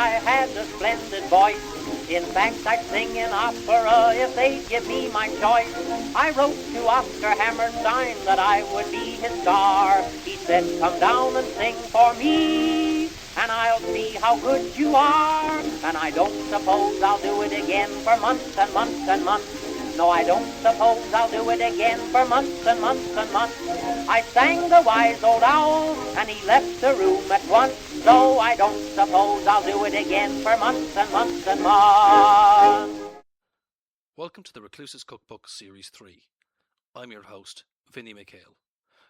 I had a splendid voice. In fact, I'd sing in opera if they'd give me my choice. I wrote to Oscar Hammerstein that I would be his star. He said, come down and sing for me, and I'll see how good you are. And I don't suppose I'll do it again for months and months and months. No, I don't suppose I'll do it again for months and months and months. I sang the wise old owl, and he left the room at once. So I don't suppose I'll do it again for months and months and months. Welcome to the Recluse's Cookbook Series 3. I'm your host, Vinnie McHale.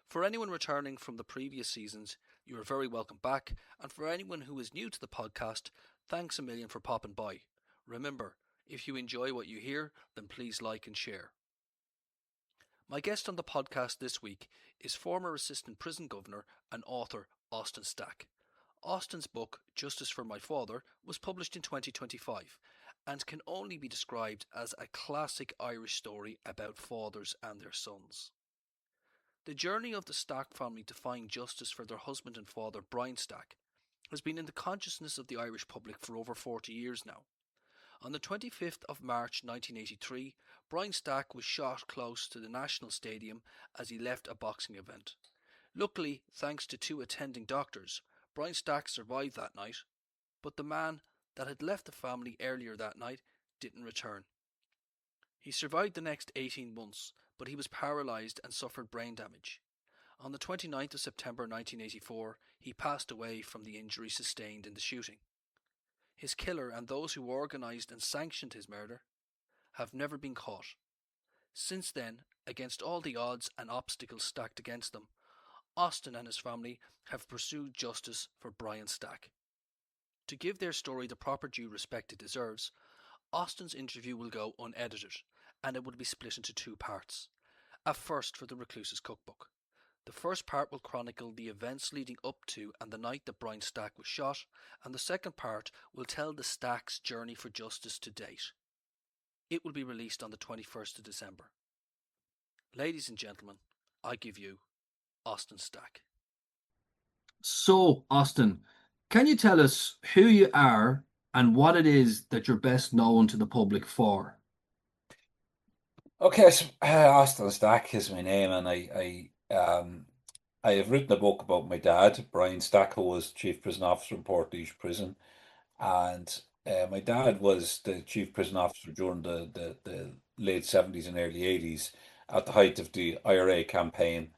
For anyone returning from the previous seasons, you are very welcome back, and for anyone who is new to the podcast, thanks a million for popping by. Remember, if you enjoy what you hear, then please like and share. My guest on the podcast this week is former Assistant Prison Governor and author Austin Stack. Austin's book, Justice for My Father, was published in 2025 and can only be described as a classic Irish story about fathers and their sons. The journey of the Stack family to find justice for their husband and father, Brian Stack, has been in the consciousness of the Irish public for over 40 years now. On the 25th of March 1983, Brian Stack was shot close to the National Stadium as he left a boxing event. Luckily, thanks to two attending doctors, Brian Stack survived that night, but the man that had left the family earlier that night didn't return. He survived the next 18 months, but he was paralysed and suffered brain damage. On the 29th of September 1984, he passed away from the injury sustained in the shooting. His killer and those who organised and sanctioned his murder have never been caught. Since then, against all the odds and obstacles stacked against them, Austin and his family have pursued justice for Brian Stack. To give their story the proper due respect it deserves, Austin's interview will go unedited, and it will be split into two parts. A first for the Recluse's Cookbook. The first part will chronicle the events leading up to and the night that Brian Stack was shot, and the second part will tell the Stack's journey for justice to date. It will be released on the 21st of December. Ladies and gentlemen, I give you Austin Stack. So, Austin, can you tell us who you are and what it is that you're best known to the public for? Okay, so Austin Stack is my name, and I have written a book about my dad, Brian Stack, who was Chief Prison Officer in Portlaoise Prison, and my dad was the Chief Prison Officer during the late 70s and early 80s at the height of the IRA campaign,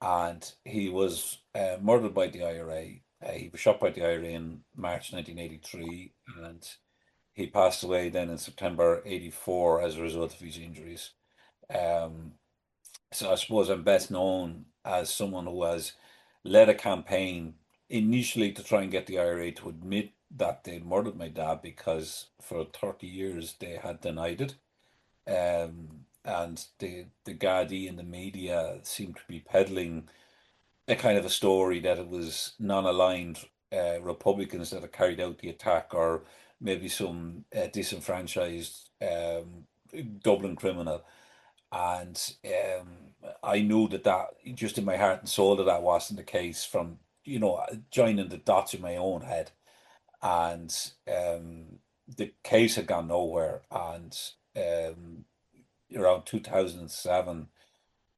and he was murdered by the IRA. He was shot by the IRA in March 1983, and he passed away then in September 84 as a result of his injuries. So I suppose I'm best known as someone who has led a campaign initially to try and get the IRA to admit that they murdered my dad, because for 30 years they had denied it. And the Gardaí and the media seemed to be peddling a kind of a story that it was non-aligned Republicans that had carried out the attack, or maybe some disenfranchised Dublin criminal. And I knew that just in my heart and soul that wasn't the case from, joining the dots in my own head. And the case had gone nowhere. And around 2007,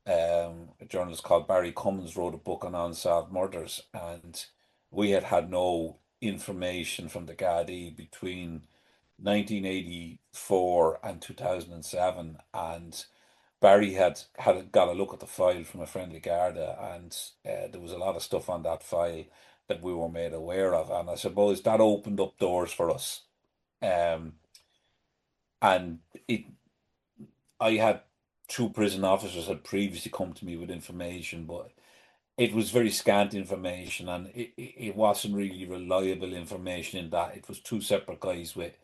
a journalist called Barry Cummins wrote a book on unsolved murders, and we had no information from the Gardaí between 1984 and 2007, and Barry had got a look at the file from a friendly Garda, and there was a lot of stuff on that file that we were made aware of, and I suppose that opened up doors for us. And I had two prison officers had previously come to me with information, but it was very scant information, and it wasn't really reliable information in that it was two separate guys with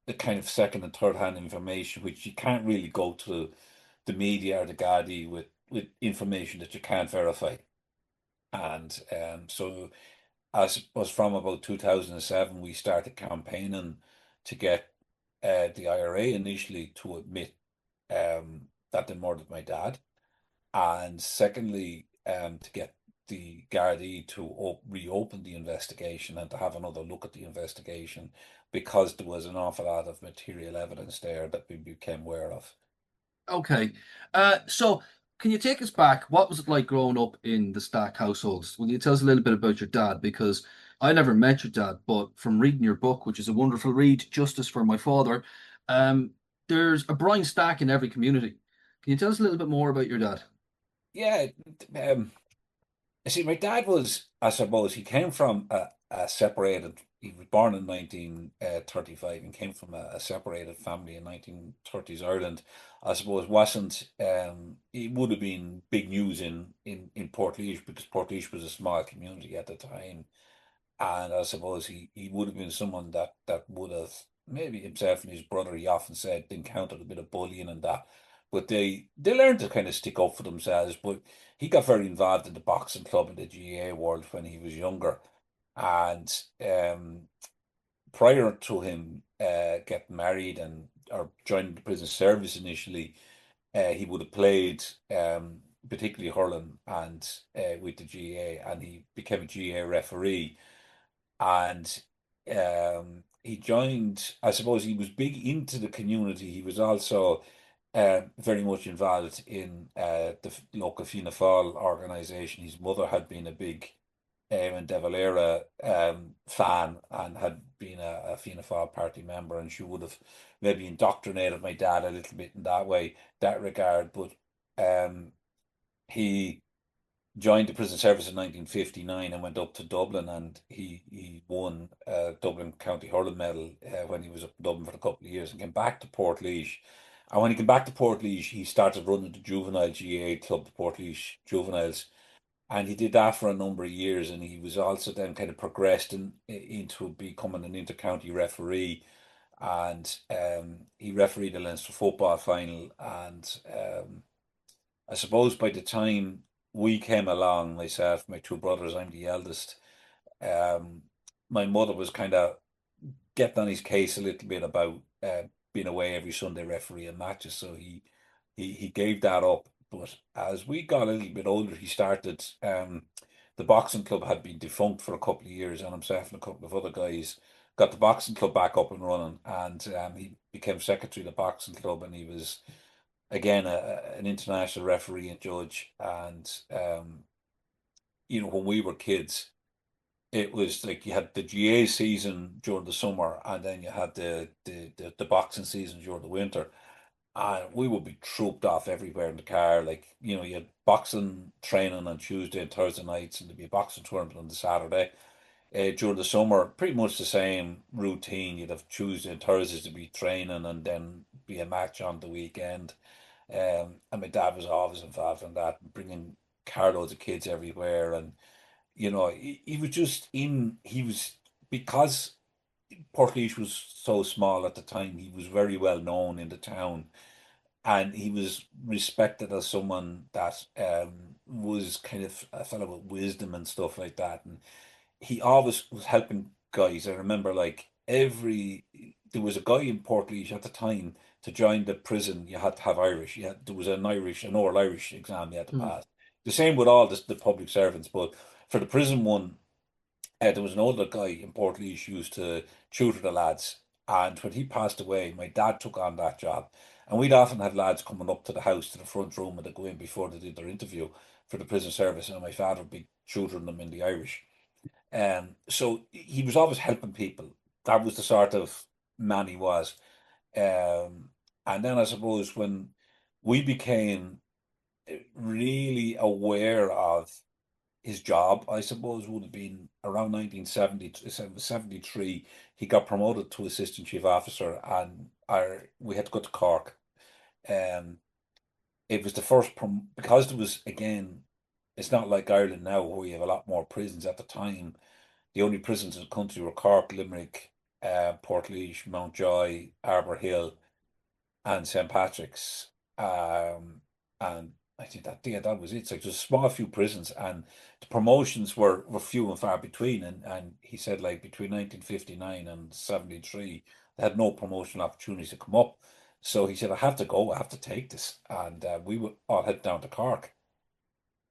the kind of second and third hand information, which you can't really go to the media or the Gardaí with information that you can't verify. And so as was from about 2007, we started campaigning to get the IRA initially to admit that they murdered my dad, and secondly, to get the Gardaí to reopen the investigation and to have another look at the investigation, because there was an awful lot of material evidence there that we became aware of. Okay. So can you take us back? What was it like growing up in the Stack households? Will you tell us a little bit about your dad? Because I never met your dad, but from reading your book, which is a wonderful read, Justice for My Father, um, there's a Brian Stack in every community. Can you tell us a little bit more about your dad? Yeah, I see, my dad was, I suppose, he came from a separated, he was born in 1935 and came from a separated family in 1930s Ireland. I suppose wasn't, it would have been big news in Portlaoise, because Portlaoise was a small community at the time. And I suppose he would have been someone that would have, maybe himself and his brother, he often said, encountered a bit of bullying and that. But they learned to kind of stick up for themselves. But he got very involved in the boxing club in the GAA world when he was younger. And prior to him getting married and or joining the prison service initially, he would have played particularly hurling and with the GAA, and he became a GAA referee. And he joined, I suppose he was big into the community. He was also very much involved in the local Fianna Fáil organisation. His mother had been a big Eamon De Valera fan and had been a Fianna Fáil party member, and she would have maybe indoctrinated my dad a little bit in that way, that regard. But he joined the prison service in 1959 and went up to Dublin, and he won a Dublin County Hurling medal when he was up in Dublin for a couple of years, and came back to Portlaoise. And when he came back to Portlaoise, he started running the juvenile GAA club, the Portlaoise Juveniles, and he did that for a number of years. And he was also then kind of progressed into becoming an intercounty referee, and he refereed the Leinster football final. And I suppose by the time we came along, myself, my two brothers, I'm the eldest. Um, my mother was kind of getting on his case a little bit about being away every Sunday refereeing matches, so he gave that up. But as we got a little bit older, he started. The boxing club had been defunct for a couple of years, and himself and a couple of other guys got the boxing club back up and running, and he became secretary of the boxing club, and he was again an international referee and judge. And when we were kids, it was like you had the GA season during the summer, and then you had the boxing season during the winter. And we would be trooped off everywhere in the car. Like, you had boxing training on Tuesday and Thursday nights, and there'd be a boxing tournament on the Saturday. During the summer, pretty much the same routine. You'd have Tuesday and Thursdays to be training, and then be a match on the weekend. And my dad was always involved in that, bringing carloads of kids everywhere. And he was just he was, because Portlaoise was so small at the time, he was very well known in the town, and he was respected as someone that was kind of a fellow with wisdom and stuff like that. And he always was helping guys. I remember, like, there was a guy in Portlaoise at the time. To join the prison, you had to have Irish. There was an oral Irish exam you had to Hmm. pass. The same with all the public servants, but for the prison one, there was an older guy in Portlaoise who used to tutor the lads. And when he passed away, my dad took on that job. And we'd often have lads coming up to the house, to the front room, and they go in before they did their interview for the prison service. And my father would be tutoring them in the Irish. So he was always helping people. That was the sort of man he was. Um, and then I suppose when we became really aware of his job, I suppose, would have been around 1970, 73. He got promoted to assistant chief officer, and we had to go to Cork. Um, it was the first, because there was, again, it's not like Ireland now where you have a lot more prisons. At the time, the only prisons in the country were Cork, Limerick, Portlaoise, Mountjoy, Arbor Hill, and St. Patrick's. And I think that was it. It's like there's a small few prisons, and the promotions were few and far between. And he said, like, between 1959 and 73, they had no promotional opportunities to come up. So he said, I have to go, I have to take this. And we would all head down to Cork.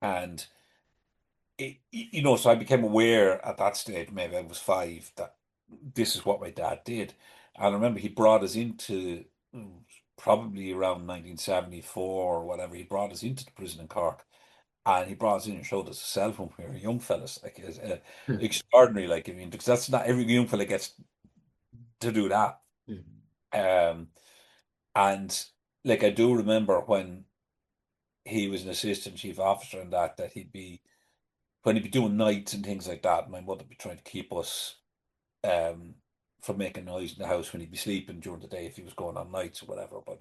And so I became aware at that stage, maybe I was 5, that this is what my dad did. And I remember he brought us into, probably around 1974 or whatever, he brought us into the prison in Cork. And he brought us in and showed us a cell phone when we were young fellas. Like, it's Yeah. extraordinary. Like, I mean, because that's not every young fella gets to do that. Yeah. Um, and like, I do remember when he was an assistant chief officer and that when he'd be doing nights and things like that, my mother would be trying to keep us um from making noise in the house when he'd be sleeping during the day if he was going on nights or whatever. But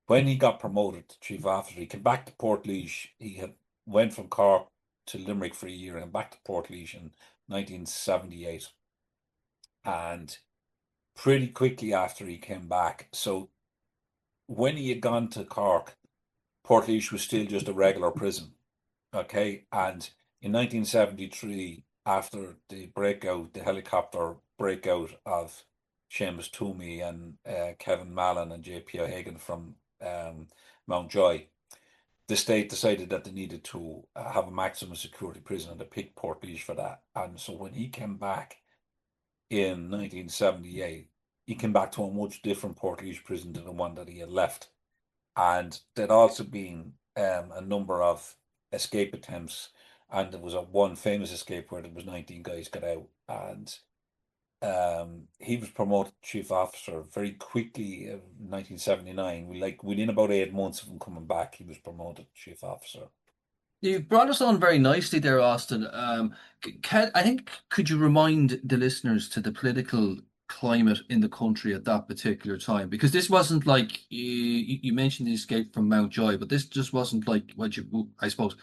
when he got promoted to chief officer, he came back to Portlaoise. He had went from Cork to Limerick for a year and back to Portlaoise in 1978. And pretty quickly after he came back, so when he had gone to Cork, Portlaoise was still just a regular prison. Okay. And in 1973, after the helicopter breakout of Seamus Toomey and Kevin Mallon and JP O'Hagan from Mountjoy, the state decided that they needed to have a maximum security prison and they picked Portlaoise for that. And so when he came back in 1978, he came back to a much different Portlaoise prison than the one that he had left. And there'd also been a number of escape attempts, and there was one famous escape where there was 19 guys got out, and he was promoted to chief officer very quickly in 1979. Within about 8 months of him coming back, he was promoted to chief officer. You brought us on very nicely there, Austin. I think, could you remind the listeners to the political climate in the country at that particular time? Because this wasn't like you mentioned the escape from Mountjoy, but this just wasn't like I suppose,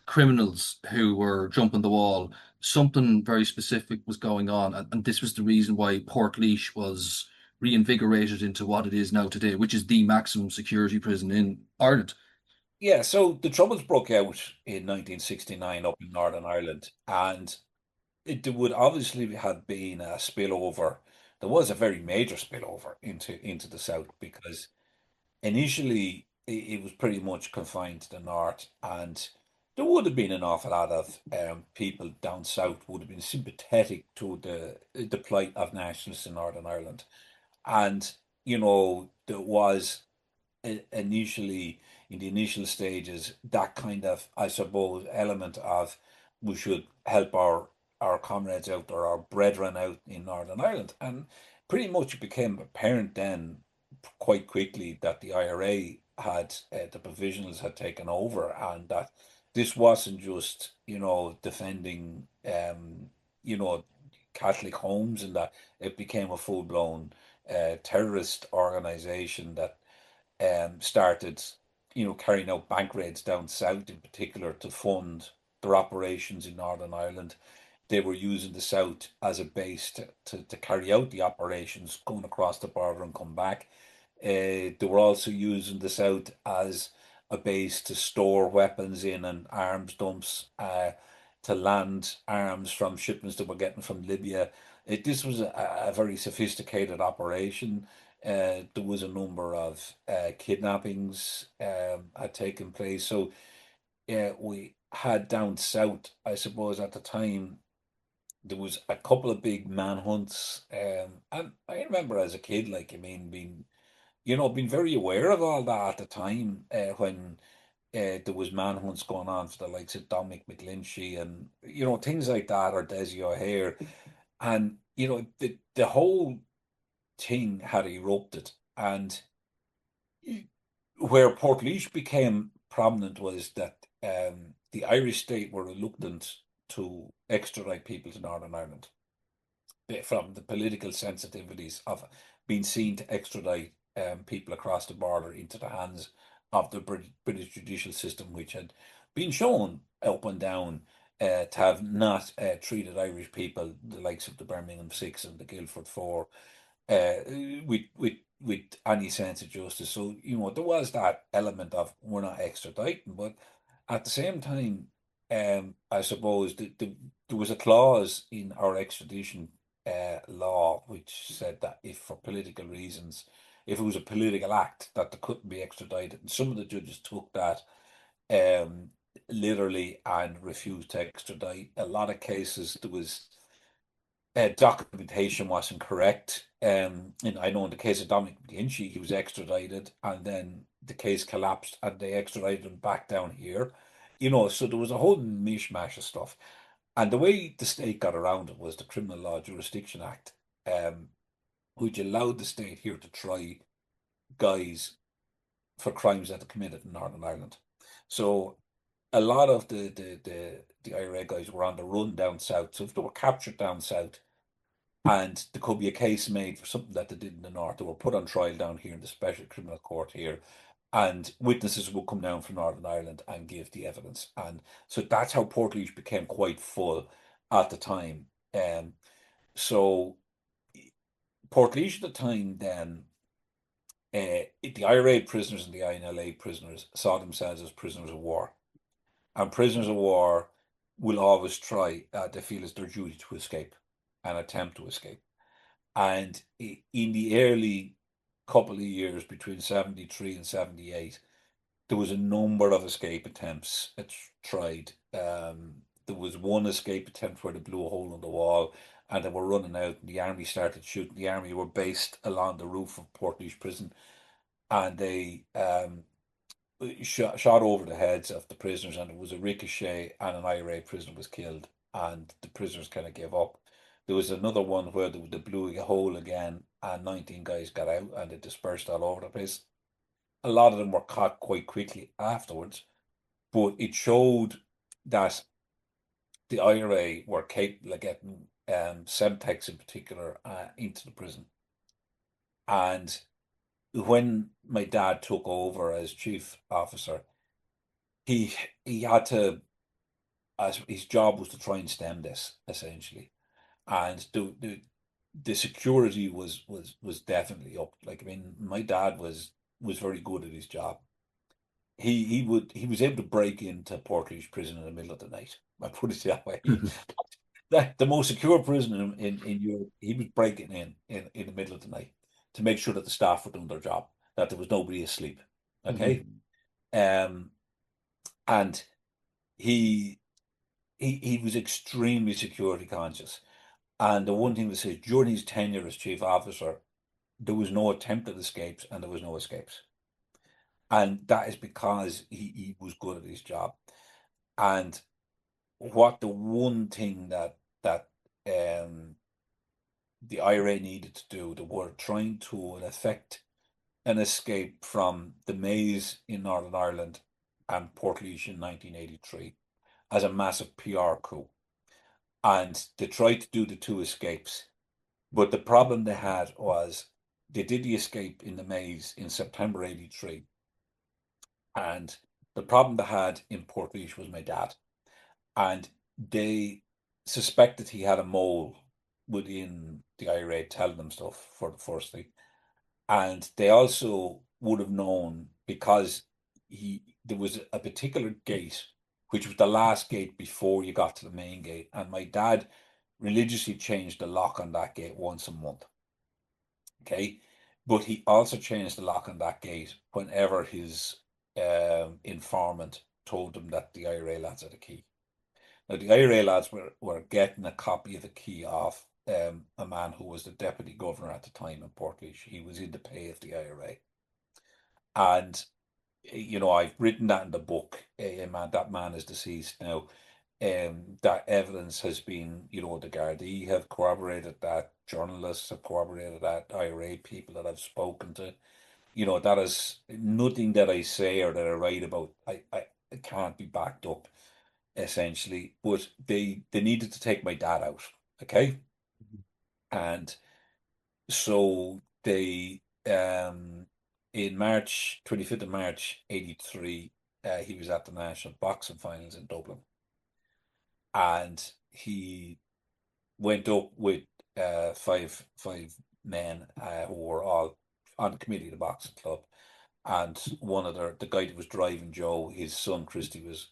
criminals who were jumping the wall. Something very specific was going on, and this was the reason why Portlaoise was reinvigorated into what it is now today, which is the maximum security prison in Ireland. Yeah, so the Troubles broke out in 1969 up in Northern Ireland, and there would obviously have been a spillover. There was a very major spillover into the south because initially it was pretty much confined to the north, and there would have been an awful lot of people down south would have been sympathetic to the plight of nationalists in Northern Ireland, and there was initially in the initial stages that kind of, I suppose, element of we should help our comrades out or our brethren out in Northern Ireland. And pretty much it became apparent then quite quickly that the IRA had the provisionals had taken over, and that this wasn't just defending you know Catholic homes, and that it became a full-blown terrorist organization that started, carrying out bank raids down south in particular to fund their operations in Northern Ireland. They were using the south as a base to carry out the operations, going across the border and come back. They were also using the south as a base to store weapons in and arms dumps, to land arms from shipments that were getting from Libya. This was a very sophisticated operation. There was a number of kidnappings had taken place. So we had down south, I suppose, at the time, there was a couple of big manhunts. And I remember as a kid, like, I mean, being very aware of all that at the time, when there was manhunts going on for the likes of Dominic McGlinchey and, things like that, or Desi O'Hare. And, the whole thing had erupted. And where Portlaoise became prominent was that the Irish state were reluctant to extradite people to Northern Ireland from the political sensitivities of being seen to extradite people across the border into the hands of the British judicial system, which had been shown up and down to have not treated Irish people, the likes of the Birmingham Six and the Guildford Four, uh, with any sense of justice. So, there was that element of we're not extraditing, but at the same time, I suppose there was a clause in our extradition law which said that if for political reasons, if it was a political act, that they couldn't be extradited. And some of the judges took that literally and refused to extradite. A lot of cases there was documentation wasn't correct. And I know in the case of Dominic McGinty, he was extradited, and then the case collapsed, and they extradited him back down here. So there was a whole mishmash of stuff. And the way the state got around it was the Criminal Law Jurisdiction Act, which allowed the state here to try guys for crimes that they committed in Northern Ireland. So a lot of the IRA guys were on the run down south. So if they were captured down south, and there could be a case made for something that they did in the north, they were put on trial down here in the Special Criminal Court here, and witnesses would come down from Northern Ireland and give the evidence. And so that's how Portlaoise became quite full at the time. So Portlaoise at the time then, the IRA prisoners and the INLA prisoners saw themselves as prisoners of war. And prisoners of war will always try, they feel it's their duty to escape and attempt to escape. And in the early couple of years between 73 and 78, there was a number of escape attempts tried. There was one escape attempt where they blew a hole in the wall and they were running out, and the army started shooting. The army were based along the roof of Portlaoise prison, and they shot over the heads of the prisoners, and it was a ricochet, and an IRA prisoner was killed, and the prisoners kind of gave up. There was another one where they blew a hole again, and 19 guys got out, and they dispersed all over the place. A lot of them were caught quite quickly afterwards, but it showed that the IRA were capable of getting Semtex in particular into the prison. And when my dad took over as chief officer, he had to, as his job was to try and stem this essentially, and the security was definitely up. Like, I mean, my dad was very good at his job. He was able to break into Portlaoise prison in the middle of the night. I put it that way. The most secure prison in Europe, he was breaking in the middle of the night to make sure that the staff were doing their job, that there was nobody asleep. Okay. And he was extremely security conscious. And the one thing to say, during his tenure as chief officer, there was no attempted escapes and there was no escapes. And that is because he was good at his job. And what the one thing that the IRA needed to do, they were trying to effect an escape from the maze in Northern Ireland and Portlaoise in 1983 as a massive PR coup. And they tried to do the two escapes. But the problem they had was they did the escape in the maze in September 83. And the problem they had in Portlaoise was my dad. And they suspected he had a mole within the IRA telling them stuff for the first thing. And they also would have known because there was a particular gate, which was the last gate before you got to the main gate. And my dad religiously changed the lock on that gate once a month. Okay. But he also changed the lock on that gate whenever his informant told him that the IRA lads had a key. Now, the IRA lads were getting a copy of the key off a man who was the deputy governor at the time in Portlaoise. He was in the pay of the IRA. And, I've written that in the book. That man is deceased now. That evidence has been, the Gardaí have corroborated that, journalists have corroborated that, IRA people that I've spoken to. That is nothing that I say or that I write about. I can't be backed up, essentially. But they needed to take my dad out, okay? And so they, in March, 25th of March, 83, he was at the national boxing finals in Dublin. And he went up with five men who were all on the committee of the boxing club. And one of the guy that was driving Joe, his son Christy was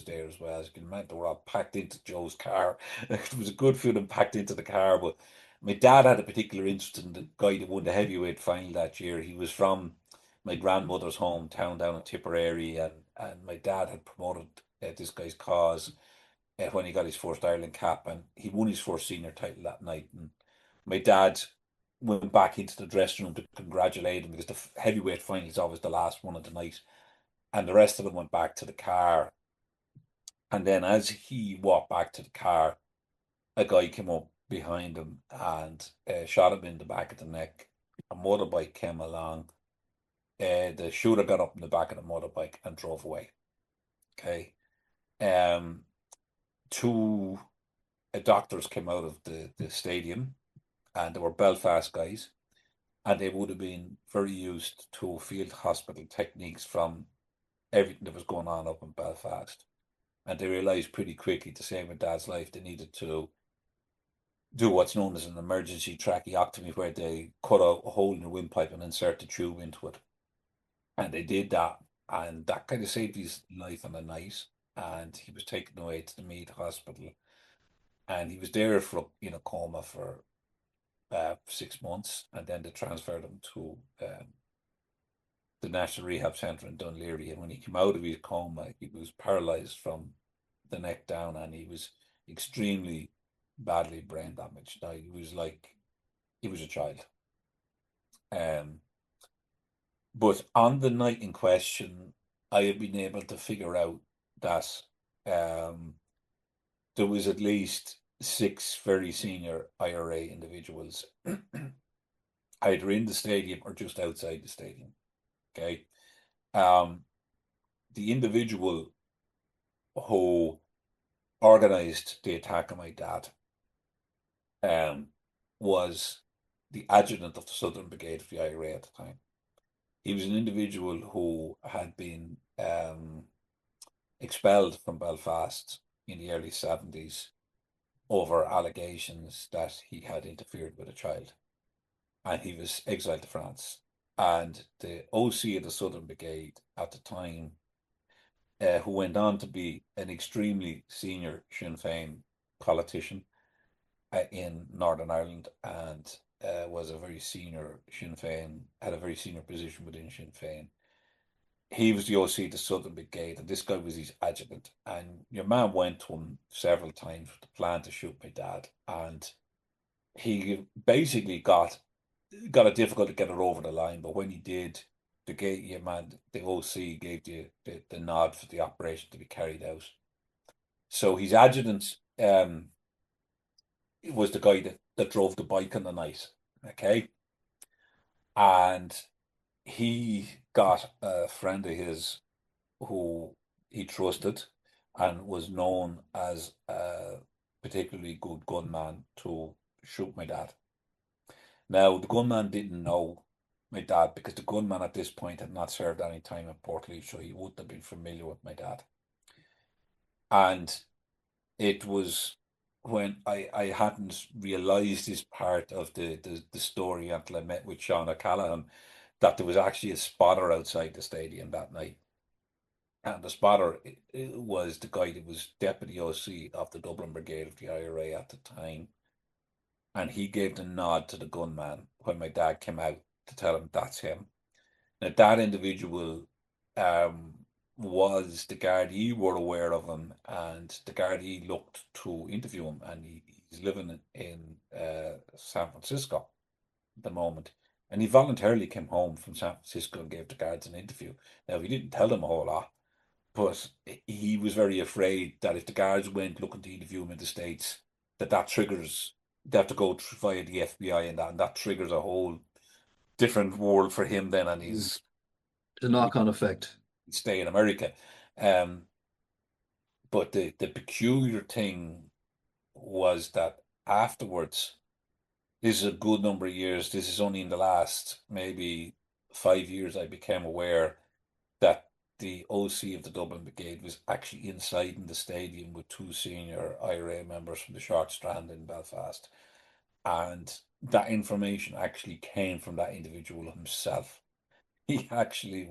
there as well. As you can imagine, they were all packed into Joe's car. It was a good few of them packed into the car. But my dad had a particular interest in the guy that won the heavyweight final that year. He was from my grandmother's hometown down in Tipperary, and my dad had promoted this guy's cause when he got his first Ireland cap, and he won his first senior title that night. And my dad went back into the dressing room to congratulate him because the heavyweight final is always the last one of the night, and the rest of them went back to the car. And then as he walked back to the car, a guy came up behind him and shot him in the back of the neck. A motorbike came along. The shooter got up in the back of the motorbike and drove away. Okay. Two doctors came out of the stadium, and they were Belfast guys, and they would have been very used to field hospital techniques from everything that was going on up in Belfast. And they realised pretty quickly to save my dad's life, they needed to do what's known as an emergency tracheotomy, where they cut out a hole in the windpipe and insert the tube into it. And they did that, and that kind of saved his life on the night. And he was taken away to the Meath Hospital, and he was there for in a coma for 6 months, and then they transferred him to the National Rehab Centre in Dunleary. And when he came out of his coma, he was paralysed from the neck down, and he was extremely badly brain damaged. Now, he was a child. But on the night in question, I have been able to figure out that there was at least 6 very senior IRA individuals either in the stadium or just outside the stadium. Okay. The individual who organized the attack on my dad was the adjutant of the Southern Brigade of the IRA at the time. He was an individual who had been expelled from Belfast in the early 70s over allegations that he had interfered with a child. And he was exiled to France. And the OC of the Southern Brigade at the time, who went on to be an extremely senior Sinn Féin politician in Northern Ireland, and was a very senior Sinn Féin, had a very senior position within Sinn Féin. He was the OC of the Southern Brigade, and this guy was his adjutant. And your man went to him several times with the plan to shoot my dad, and he basically got it difficult to get it over the line. But when he did, the OC gave the nod for the operation to be carried out. So his adjutant was the guy that drove the bike on the night. Okay. And he got a friend of his who he trusted and was known as a particularly good gunman to shoot my dad. Now, the gunman didn't know my dad because the gunman at this point had not served any time in Portlaoise, so he wouldn't have been familiar with my dad. And it was when I hadn't realised this part of the story until I met with Sean O'Callaghan, that there was actually a spotter outside the stadium that night. And the spotter was the guy that was deputy OC of the Dublin Brigade of the IRA at the time. And he gave the nod to the gunman when my dad came out to tell him that's him. Now, that individual was the Gardaí were aware of him, and the Gardaí looked to interview him, and he's living in San Francisco at the moment. And he voluntarily came home from San Francisco and gave the guards an interview. Now, he didn't tell them a whole lot, but he was very afraid that if the guards went looking to interview him in the States, that triggers, they have to go via the FBI, and that triggers a whole different world for him then, and he's The knock-on effect. stay in America. But the peculiar thing was that afterwards, this is a good number of years, this is only in the last maybe 5 years, I became aware that the OC of the Dublin Brigade was actually inside in the stadium with 2 senior IRA members from the Short Strand in Belfast. And that information actually came from that individual himself. He actually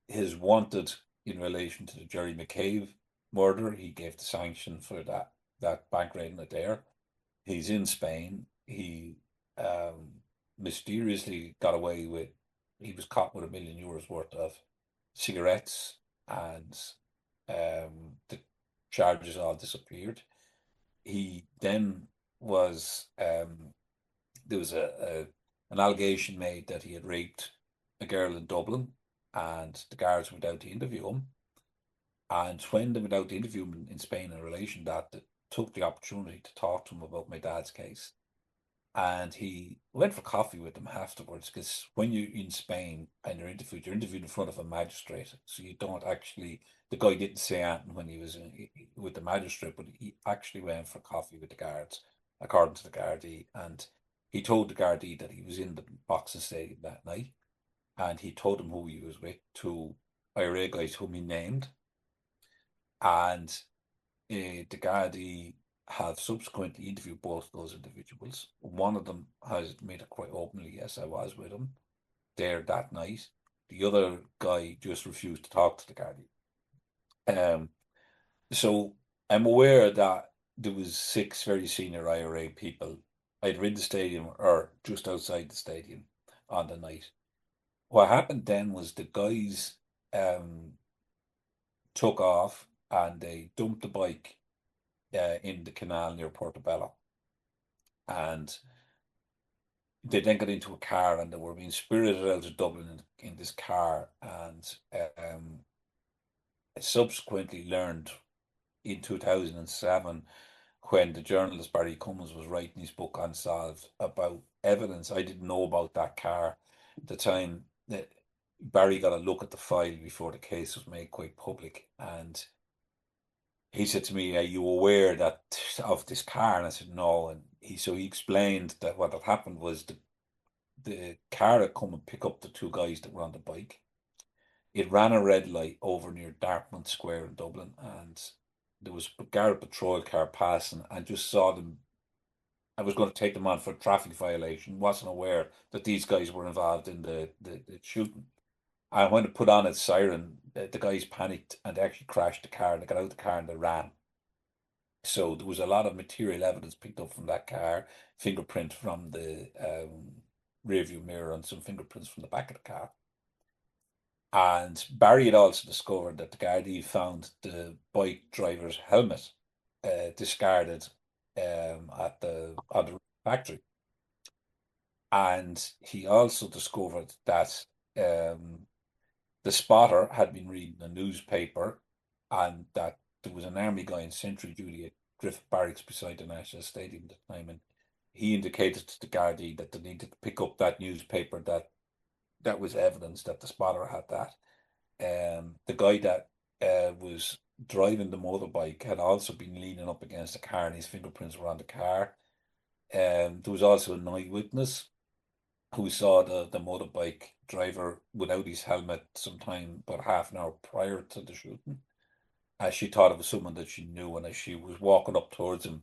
his wanted in relation to the Jerry McCabe murder. He gave the sanction for that bank raid in Adair. He's in Spain. He mysteriously got away with, he was caught with €1 million worth of cigarettes, and the charges all disappeared. He then was there was an allegation made that he had raped a girl in Dublin, and the guards went out to interview him. And when they went out to interview him in Spain in relation to that, they took the opportunity to talk to him about my dad's case. And he went for coffee with them afterwards, because when you're in Spain and you're interviewed in front of a magistrate. So you don't actually, the guy didn't say anything when he was with the magistrate, but he actually went for coffee with the guards, according to the Gardaí. And he told the Gardaí that he was in the boxing stadium that night. And he told them who he was with, two IRA guys whom he named. And the Gardaí have subsequently interviewed both those individuals. One of them has made it quite openly, yes, I was with him there that night. The other guy just refused to talk to the Gardaí. So I'm aware that there was 6 very senior IRA people either in the stadium or just outside the stadium on the night. What happened then was the guys took off and they dumped the bike in the canal near Portobello. And they then got into a car and they were being spirited out of Dublin in this car. And subsequently learned in 2007, when the journalist Barry Cummins was writing his book Unsolved about evidence. I didn't know about that car at the time. That Barry got a look at the file before the case was made quite public, and he said to me, "Are you aware that of this car?" And I said, "No." And he explained that what had happened was the car had come and pick up the 2 guys that were on the bike. It ran a red light over near Dartmouth Square in Dublin, and there was a Garda patrol car passing, and just saw them. I was going to take them on for a traffic violation. Wasn't aware that these guys were involved in the shooting. And when it put on its siren, the guys panicked and they actually crashed the car. They got out of the car and they ran. So there was a lot of material evidence picked up from that car, fingerprint from the rearview mirror, and some fingerprints from the back of the car. And Barry had also discovered that the Gardaí found the bike driver's helmet discarded on the factory. And he also discovered that the spotter had been reading a newspaper, and that there was an army guy in sentry duty at Griffith Barracks beside the National Stadium at the time, and he indicated to the Gardaí that they needed to pick up that newspaper, that was evidence that the spotter had that. The guy that was driving the motorbike had also been leaning up against the car, and his fingerprints were on the car. There was also an eyewitness who saw the motorbike driver without his helmet sometime about half an hour prior to the shooting. As she thought it was someone that she knew, and as she was walking up towards him,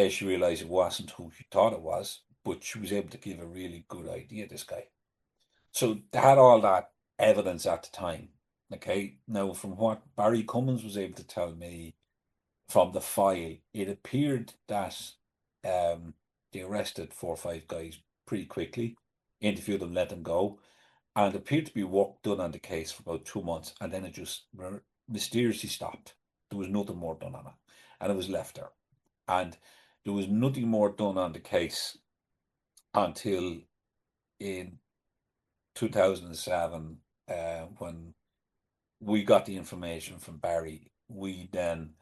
she realized it wasn't who she thought it was, but she was able to give a really good idea, this guy. So they had all that evidence at the time. Okay, now from what Barry Cummins was able to tell me from the file, it appeared that they arrested 4 or 5 guys pretty quickly, interviewed them, let them go, and it appeared to be work done on the case for about 2 months, and then it just mysteriously stopped. There was nothing more done on it, and it was left there. And there was nothing more done on the case until in 2007, when we got the information from Barry. We then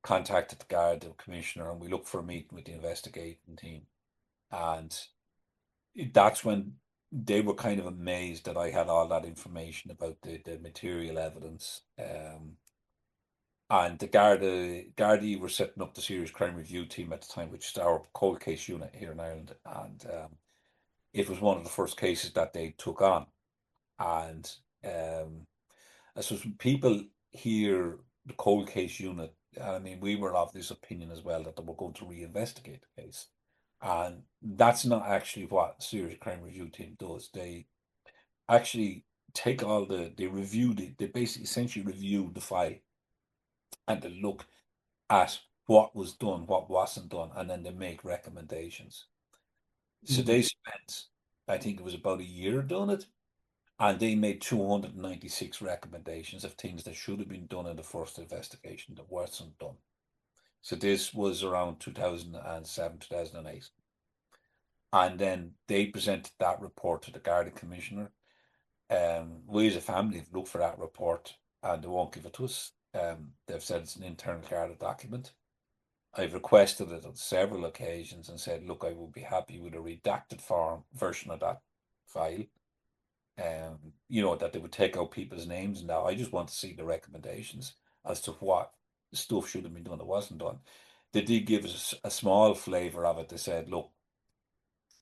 contacted the Garda commissioner, and we looked for a meeting with the investigating team. And that's when they were kind of amazed that I had all that information about the material evidence. And the Gardaí were setting up the Serious Crime Review Team at the time, which is our cold case unit here in Ireland. And it was one of the first cases that they took on. And I suppose when people hear the cold case unit, I mean, we were of this opinion as well that they were going to reinvestigate the case. And that's not actually what Serious Crime Review Team does. They actually take they basically essentially review the file, and they look at what was done, what wasn't done, and then they make recommendations. So they spent, I think it was about a year doing it. and they made 296 recommendations of things that should have been done in the first investigation that wasn't done. So this was around 2007, 2008. And then they presented that report to the Garda Commissioner. We as a family have looked for that report and they won't give it to us. They've said it's an internal Garda document. I've requested it on several occasions and said, look, I would be happy with a redacted version of that file. That they would take out people's names and that. I just want to see the recommendations as to what stuff should have been done that wasn't done. They did give us a small flavour of it. They said, look,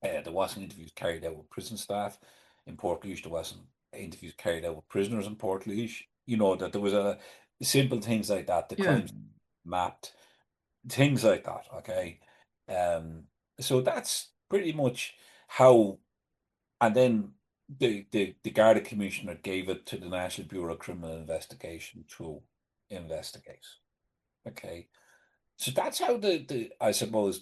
there wasn't interviews carried out with prison staff in Portlaoise. There wasn't interviews carried out with prisoners in Portlaoise. That there was a simple things like that. The crimes mapped, things like that. Okay, so that's pretty much how. And then the Garda Commissioner gave it to the National Bureau of Criminal Investigation to investigate. Okay, so that's how the I suppose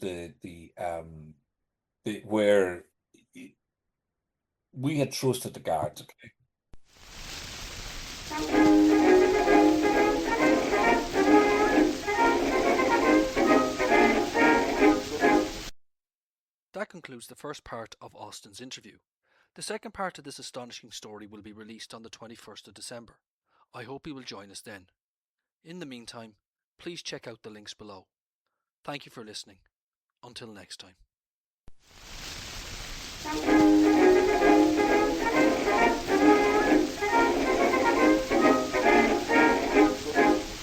where we had trusted the guards. Okay. That concludes the first part of Austin's interview. The second part of this astonishing story will be released on the 21st of December. I hope you will join us then. In the meantime, please check out the links below. Thank you for listening. Until next time.